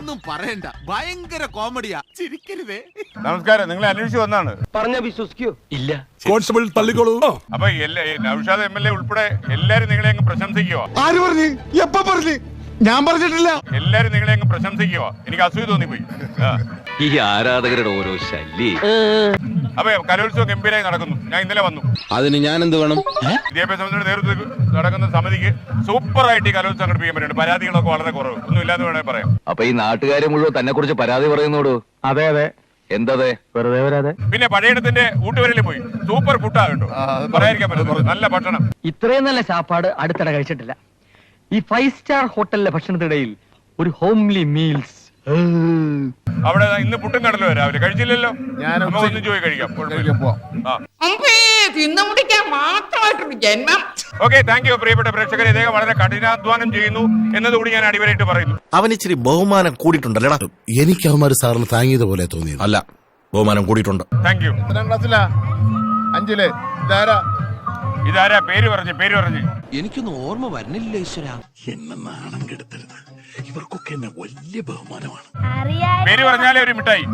ഒന്നും പറയണ്ട, ഭയങ്കര കോമഡിയാ, ചിരിക്കരുതേ. നമസ്കാരം, നിങ്ങളെ അന്വേഷിച്ച് വന്നാണ്. പറഞ്ഞ വിശ്വസിക്കൂ ഇല്ല. കോൺസ്റ്റബിൾ തള്ളിക്കോളൂ. അപ്പൊ നൗഷാദ് MLA ഉൾപ്പെടെ എല്ലാരും നിങ്ങളെ അങ്ങ് പ്രശംസിക്കുവോ? ആര് പറഞ്ഞു? എപ്പ പറഞ്ഞു? ഞാൻ പറഞ്ഞിട്ടില്ല. എല്ലാരും നിങ്ങളെ അങ്ങ് പ്രശംസിക്കുവോ? എനിക്ക് അസൂയ തോന്നിപ്പോയി. ഈ ആരാധകരുടെ ഓരോ ശല്യം. അപ്പൊ കലോത്സവം ഗംഭീരമായി നടക്കുന്നു. ഞാൻ ഇന്നലെ വന്നു. അതിന് ഞാൻ എന്ത് വേണം? വിദ്യാഭ്യാസ സമിതിയുടെ നേതൃത്വത്തിൽ നടക്കുന്ന സമിതിക്ക് സൂപ്പറായിട്ട് ഈ കലോത്സവം സംഘടിപ്പിക്കാൻ പറ്റുന്നുണ്ട്. പരാതികളൊക്കെ വളരെ കുറവ്, ഒന്നും ഇല്ലാന്ന് വേണേ പറയാം. അപ്പൊ ഈ നാട്ടുകാരെ മുഴുവൻ തന്നെ കുറിച്ച് പരാതി പറയുന്നോടു. അതെ അതെ. എന്തതെ വെറുതെ വരാതെ. പിന്നെ പഴയടത്തിന്റെ ഊട്ടുവരലിൽ പോയി സൂപ്പർ ഫുഡാ കേട്ടോ, പറയാതിരിക്കാൻ പറ്റും. നല്ല ഭക്ഷണം. ഇത്രയും നല്ല ചാപ്പാട് അടുത്തിടെ കഴിച്ചിട്ടില്ല. ഈ 5 സ്റ്റാർ ഹോട്ടലിലെ ഭക്ഷണത്തിനിടയിൽ ഒരു ഹോംലി മീൽസ്. അവിടെ ഇന്ന് പുട്ടും കടലോ രാവിലെ കഴിച്ചില്ലല്ലോ. നമുക്ക് ഒന്നും ചോദിച്ചു കഴിക്കാം. ഓക്കെ, താങ്ക് യു പ്രിയപ്പെട്ട പ്രേക്ഷകരെ. ഇദ്ദേഹം വളരെ കഠിനാധ്വാനം ചെയ്യുന്നു എന്നതുകൂടി ഞാൻ അടിവരായിട്ട് പറയുന്നു. അവൻ ഇച്ചിരി ബഹുമാനം കൂടിയിട്ടുണ്ടല്ലേടാ. എനിക്ക് അവന്മാര് സാറിന് താങ്ങിയത് പോലെ തോന്നി. അല്ല, ബഹുമാനം കൂടിയിട്ടുണ്ട്. Thank you. എത്രാം ക്ലാസ്സിലാ? 5-ല്. ഇതാരാ? പേര് പറഞ്ഞ് എനിക്കൊന്നും ഓർമ്മ വരുന്നില്ല ഈശ്വര. എന്നെ നാണം കെടുത്തരുത്. ഇവർക്കൊക്കെ എന്നെ വലിയ ബഹുമാനമാണ്. പേര് പറഞ്ഞാലേ ഒരു മിഠായി.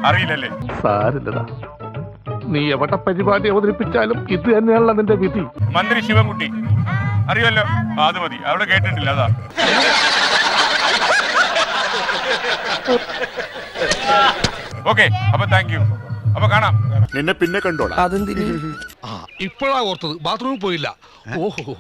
അറിയില്ലല്ലേ? സാരില്ലടാ, നീ എവിടെ പരിപാടി അവതരിപ്പിച്ചാലും ഇത് തന്നെയാണല്ലോ നിന്റെ വിധി. മന്ത്രി ശിവൻകുട്ടി അറിയുമല്ലോ. അത് മതി, അവിടെ കേട്ടിട്ടില്ല. അതാ. ഓക്കെ, അപ്പൊ താങ്ക് യു. അപ്പൊ കാണാം. നിന്നെ പിന്നെ കണ്ടോളാം. ഇപ്പോഴാ ഓർത്തത്, ബാത്റൂമിൽ പോയില്ല. ഓഹോ.